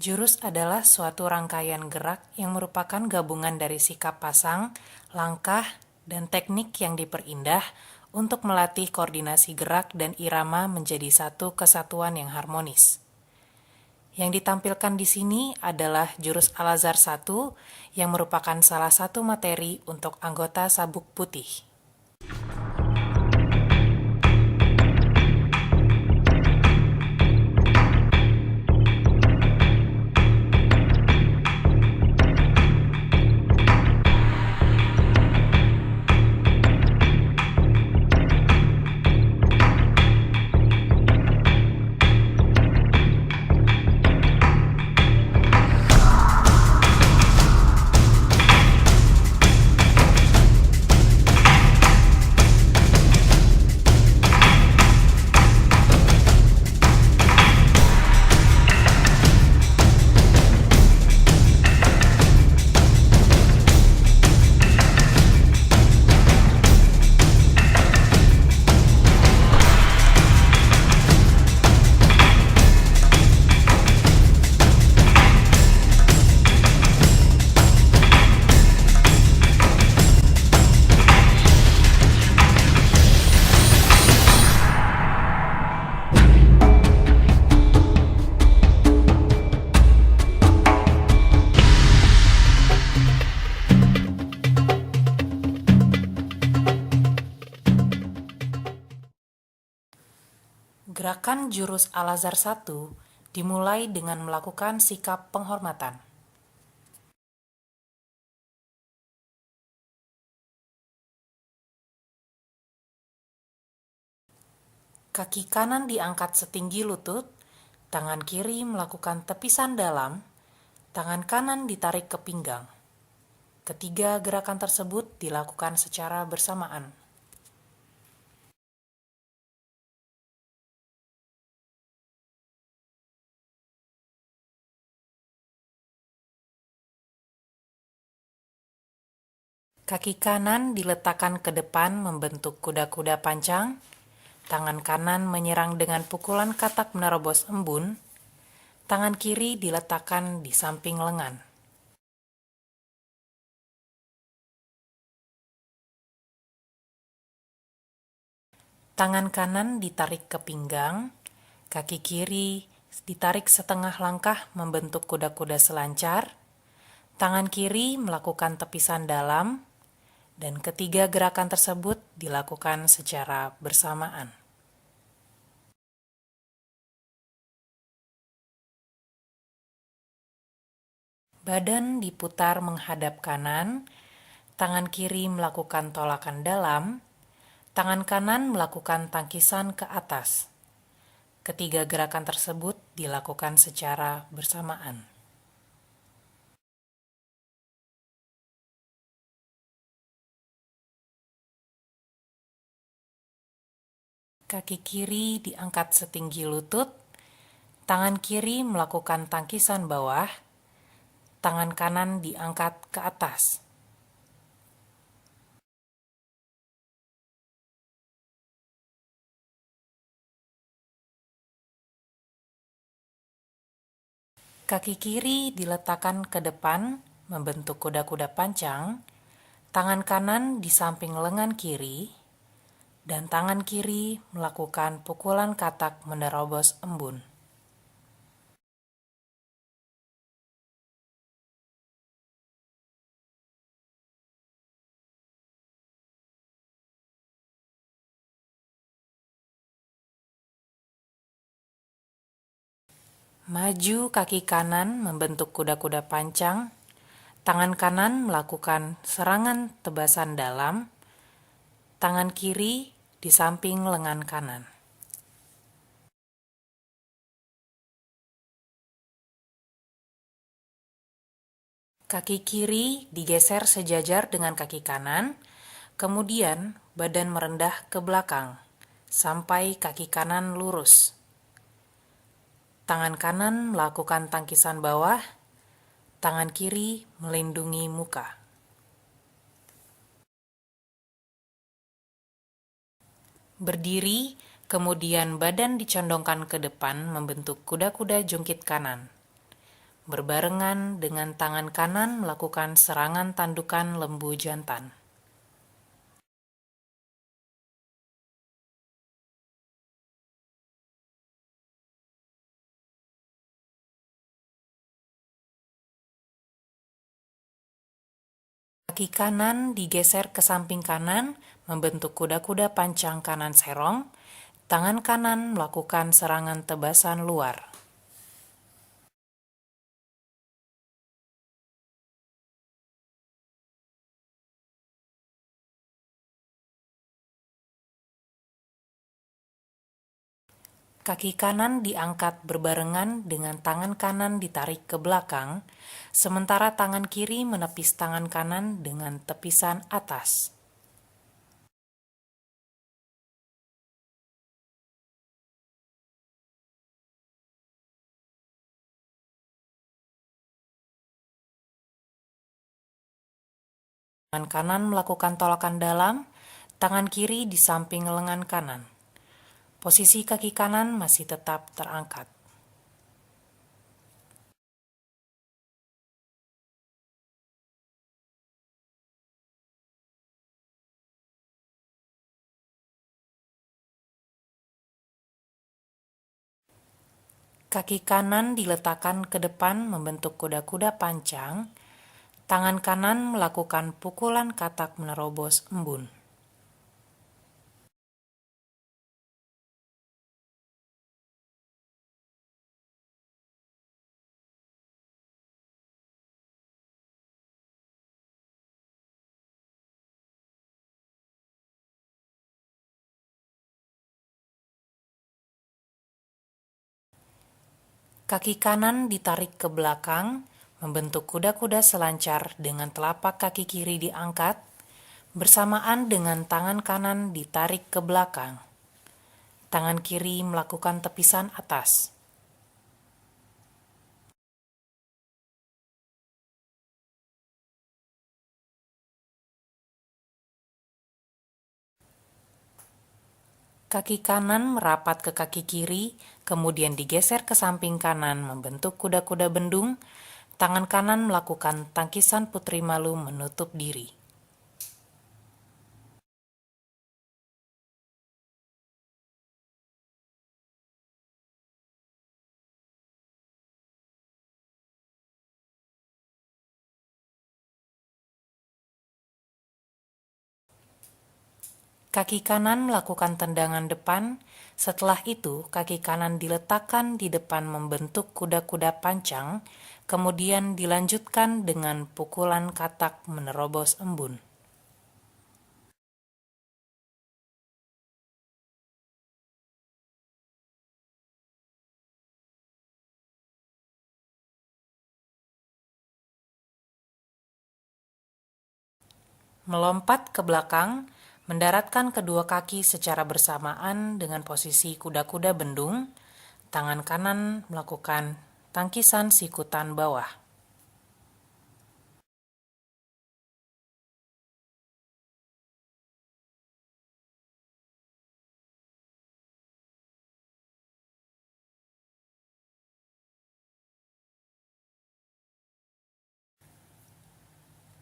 Jurus adalah suatu rangkaian gerak yang merupakan gabungan dari sikap pasang, langkah, dan teknik yang diperindah untuk melatih koordinasi gerak dan irama menjadi satu kesatuan yang harmonis. Yang ditampilkan di sini adalah jurus Al-Azhar 1 yang merupakan salah satu materi untuk anggota Sabuk Putih. Gerakan jurus Al-Azhar 1 dimulai dengan melakukan sikap penghormatan. Kaki kanan diangkat setinggi lutut, tangan kiri melakukan tepisan dalam, tangan kanan ditarik ke pinggang. Ketiga gerakan tersebut dilakukan secara bersamaan. Kaki kanan diletakkan ke depan membentuk kuda-kuda pancang, tangan kanan menyerang dengan pukulan katak menerobos embun, tangan kiri diletakkan di samping lengan. Tangan kanan ditarik ke pinggang, kaki kiri ditarik setengah langkah membentuk kuda-kuda selancar, tangan kiri melakukan tepisan dalam, dan ketiga gerakan tersebut dilakukan secara bersamaan. Badan diputar menghadap kanan, tangan kiri melakukan tolakan dalam, tangan kanan melakukan tangkisan ke atas. Ketiga gerakan tersebut dilakukan secara bersamaan. Kaki kiri diangkat setinggi lutut, tangan kiri melakukan tangkisan bawah, tangan kanan diangkat ke atas. Kaki kiri diletakkan ke depan membentuk kuda-kuda pancang, tangan kanan di samping lengan kiri, dan tangan kiri melakukan pukulan katak menerobos embun. Maju kaki kanan membentuk kuda-kuda pancang, tangan kanan melakukan serangan tebasan dalam, tangan kiri di samping lengan kanan. Kaki kiri digeser sejajar dengan kaki kanan, kemudian badan merendah ke belakang, sampai kaki kanan lurus. Tangan kanan melakukan tangkisan bawah, tangan kiri melindungi muka. Berdiri, kemudian badan dicondongkan ke depan membentuk kuda-kuda jungkit kanan. berbarengan dengan tangan kanan melakukan serangan tandukan lembu jantan. Kaki kanan digeser ke samping kanan membentuk kuda-kuda pancang kanan serong. Tangan kanan melakukan serangan tebasan luar. Kaki kanan diangkat berbarengan dengan tangan kanan ditarik ke belakang, sementara tangan kiri menepis tangan kanan dengan tepisan atas. Tangan kanan melakukan tolakan dalam, tangan kiri di samping lengan kanan. Posisi kaki kanan masih tetap terangkat. Kaki kanan diletakkan ke depan membentuk kuda-kuda pancang. Tangan kanan melakukan pukulan katak menerobos embun. Kaki kanan ditarik ke belakang, membentuk kuda-kuda selancar dengan telapak kaki kiri diangkat, bersamaan dengan tangan kanan ditarik ke belakang. Tangan kiri melakukan tepisan atas. Kaki kanan merapat ke kaki kiri, kemudian digeser ke samping kanan membentuk kuda-kuda bendung. Tangan kanan melakukan tangkisan putri malu menutup diri. Kaki kanan melakukan tendangan depan, setelah itu kaki kanan diletakkan di depan membentuk kuda-kuda pancang, kemudian dilanjutkan dengan pukulan katak menerobos embun. Melompat ke belakang, mendaratkan kedua kaki secara bersamaan dengan posisi kuda-kuda bendung. Tangan kanan melakukan tangkisan sikutan bawah.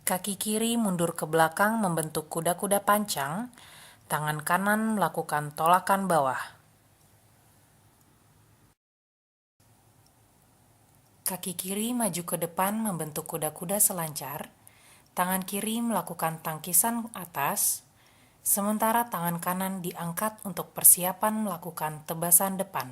Kaki kiri mundur ke belakang membentuk kuda-kuda pancang. Tangan kanan melakukan tolakan bawah. Kaki kiri maju ke depan membentuk kuda-kuda selancar. Tangan kiri melakukan tangkisan atas, sementara tangan kanan diangkat untuk persiapan melakukan tebasan depan.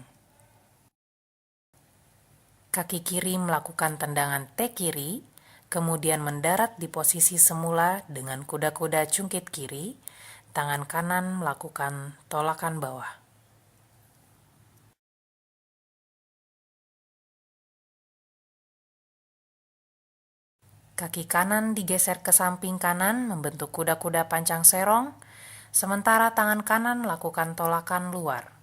Kaki kiri melakukan tendangan T kiri, kemudian mendarat di posisi semula dengan kuda-kuda cungkit kiri. Tangan kanan melakukan tolakan bawah. Kaki kanan digeser ke samping kanan membentuk kuda-kuda pancang serong, sementara tangan kanan melakukan tolakan luar.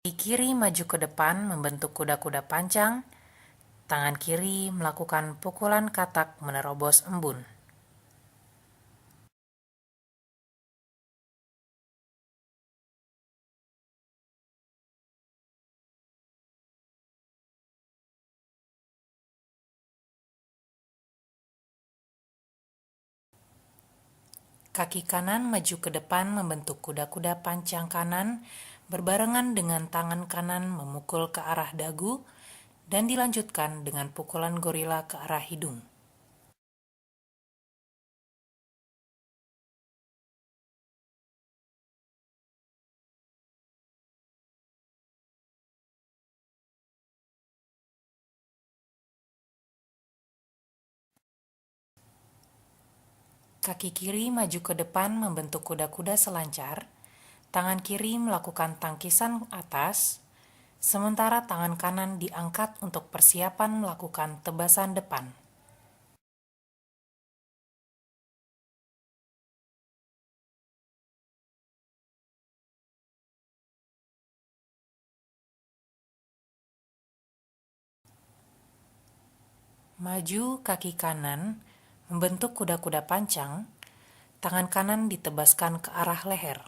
Kaki kiri maju ke depan membentuk kuda-kuda pancang. Tangan kiri melakukan pukulan katak menerobos embun. Kaki kanan maju ke depan membentuk kuda-kuda pancang kanan, berbarengan dengan tangan kanan memukul ke arah dagu, dan dilanjutkan dengan pukulan gorila ke arah hidung. Kaki kiri maju ke depan membentuk kuda-kuda selancar, tangan kiri melakukan tangkisan atas, sementara tangan kanan diangkat untuk persiapan melakukan tebasan depan. Maju kaki kanan membentuk kuda-kuda pancang, tangan kanan ditebaskan ke arah leher.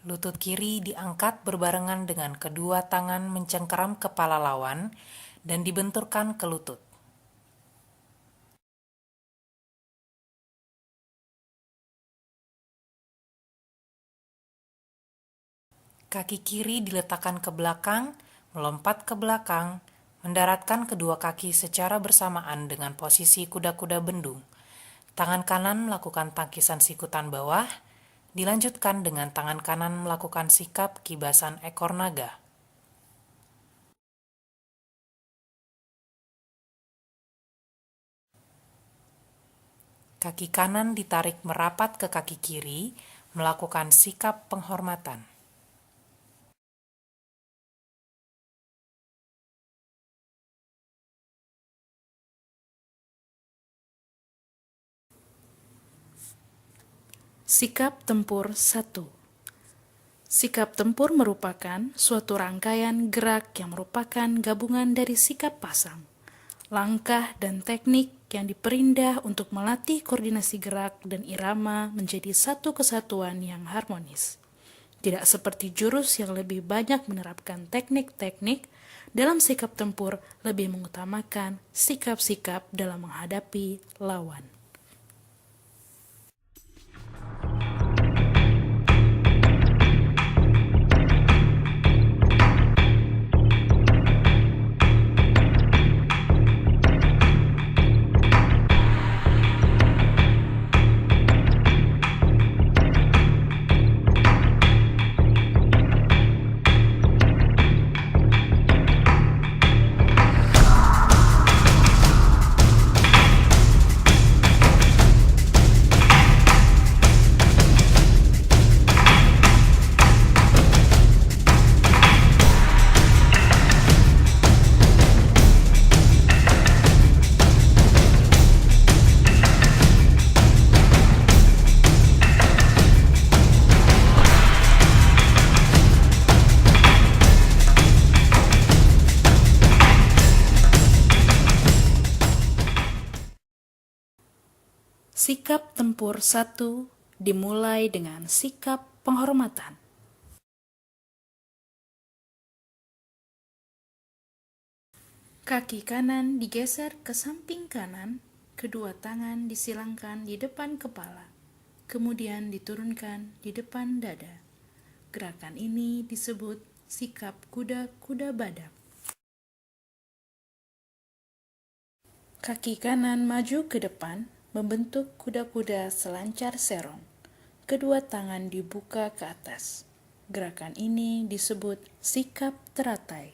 Lutut kiri diangkat berbarengan dengan kedua tangan mencengkeram kepala lawan dan dibenturkan ke lutut. Kaki kiri diletakkan ke belakang, melompat ke belakang, mendaratkan kedua kaki secara bersamaan dengan posisi kuda-kuda bendung. Tangan kanan melakukan tangkisan sikutan bawah, dilanjutkan dengan tangan kanan melakukan sikap kibasan ekor naga. Kaki kanan ditarik merapat ke kaki kiri, melakukan sikap penghormatan. Sikap tempur 1. Sikap tempur merupakan suatu rangkaian gerak yang merupakan gabungan dari sikap pasang, langkah dan teknik yang diperindah untuk melatih koordinasi gerak dan irama menjadi satu kesatuan yang harmonis. Tidak seperti jurus yang lebih banyak menerapkan teknik-teknik, dalam sikap tempur lebih mengutamakan sikap-sikap dalam menghadapi lawan. Sikap tempur 1 dimulai dengan sikap penghormatan. Kaki kanan digeser ke samping kanan, kedua tangan disilangkan di depan kepala, kemudian diturunkan di depan dada. Gerakan ini disebut sikap kuda-kuda badak. Kaki kanan maju ke depan, membentuk kuda-kuda selancar serong. Kedua tangan dibuka ke atas. Gerakan ini disebut sikap teratai.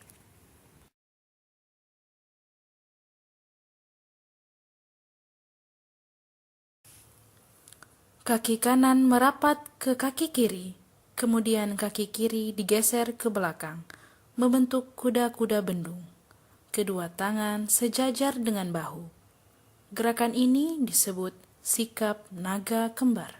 Kaki kanan merapat ke kaki kiri, kemudian kaki kiri digeser ke belakang, membentuk kuda-kuda bendung. Kedua tangan sejajar dengan bahu. Gerakan ini disebut sikap naga kembar.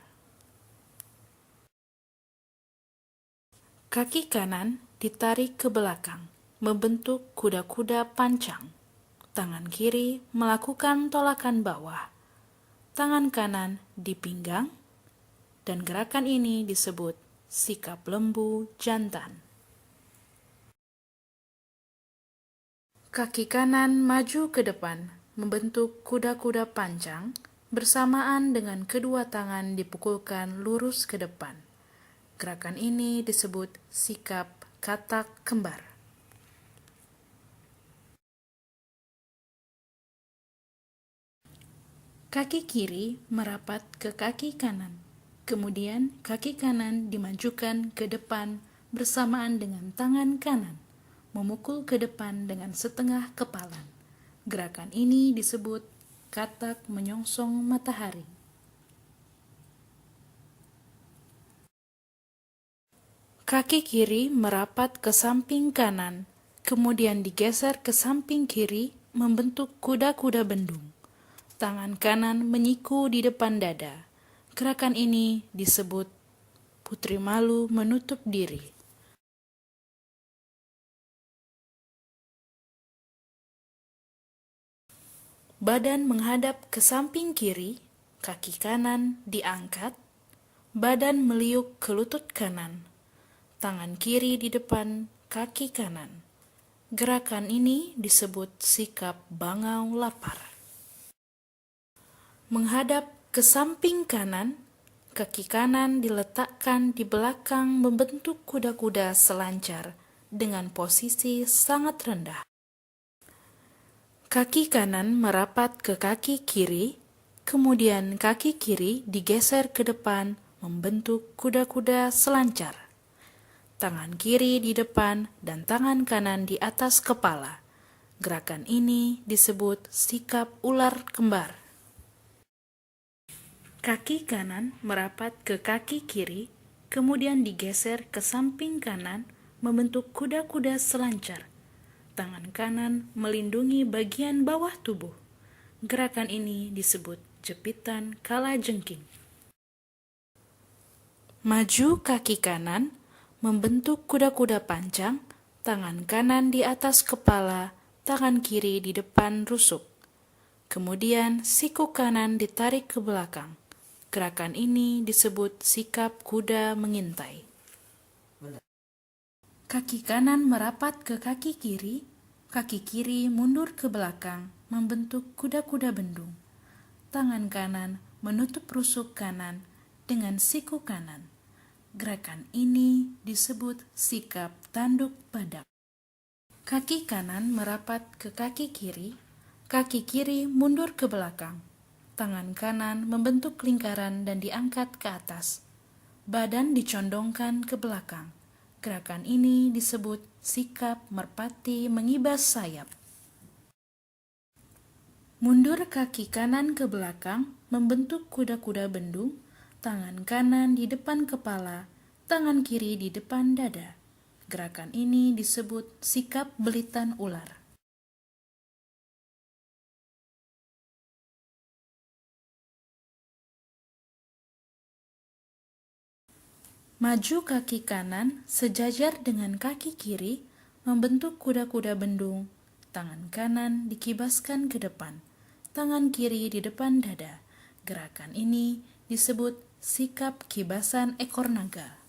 Kaki kanan ditarik ke belakang, membentuk kuda-kuda pancang. Tangan kiri melakukan tolakan bawah. Tangan kanan di pinggang, dan gerakan ini disebut sikap lembu jantan. Kaki kanan maju ke depan, membentuk kuda-kuda panjang, bersamaan dengan kedua tangan dipukulkan lurus ke depan. Gerakan ini disebut sikap katak kembar. Kaki kiri merapat ke kaki kanan, kemudian kaki kanan dimajukan ke depan bersamaan dengan tangan kanan, memukul ke depan dengan setengah kepalan. Gerakan ini disebut katak menyongsong matahari. Kaki kiri merapat ke samping kanan, kemudian digeser ke samping kiri membentuk kuda-kuda bendung. Tangan kanan menyiku di depan dada. Gerakan ini disebut putri malu menutup diri. Badan menghadap ke samping kiri, kaki kanan diangkat, badan meliuk ke lutut kanan, tangan kiri di depan kaki kanan. Gerakan ini disebut sikap bangau lapar. Menghadap ke samping kanan, kaki kanan diletakkan di belakang membentuk kuda-kuda selancar dengan posisi sangat rendah. Kaki kanan merapat ke kaki kiri, kemudian kaki kiri digeser ke depan membentuk kuda-kuda selancar. Tangan kiri di depan dan tangan kanan di atas kepala. Gerakan ini disebut sikap ular kembar. Kaki kanan merapat ke kaki kiri, kemudian digeser ke samping kanan membentuk kuda-kuda selancar. Tangan kanan melindungi bagian bawah tubuh. Gerakan ini disebut jepitan kalajengking. Maju kaki kanan membentuk kuda-kuda panjang, tangan kanan di atas kepala, tangan kiri di depan rusuk. Kemudian siku kanan ditarik ke belakang. Gerakan ini disebut sikap kuda mengintai. Kaki kanan merapat ke kaki kiri mundur ke belakang, membentuk kuda-kuda bendung. Tangan kanan menutup rusuk kanan dengan siku kanan. Gerakan ini disebut sikap tanduk badak. Kaki kanan merapat ke kaki kiri mundur ke belakang. Tangan kanan membentuk lingkaran dan diangkat ke atas. Badan dicondongkan ke belakang. Gerakan ini disebut sikap merpati mengibas sayap. Mundur kaki kanan ke belakang membentuk kuda-kuda bendung. Tangan kanan di depan kepala, tangan kiri di depan dada. Gerakan ini disebut sikap belitan ular. Maju kaki kanan sejajar dengan kaki kiri, membentuk kuda-kuda bendung. Tangan kanan dikibaskan ke depan, tangan kiri di depan dada. Gerakan ini disebut sikap kibasan ekor naga.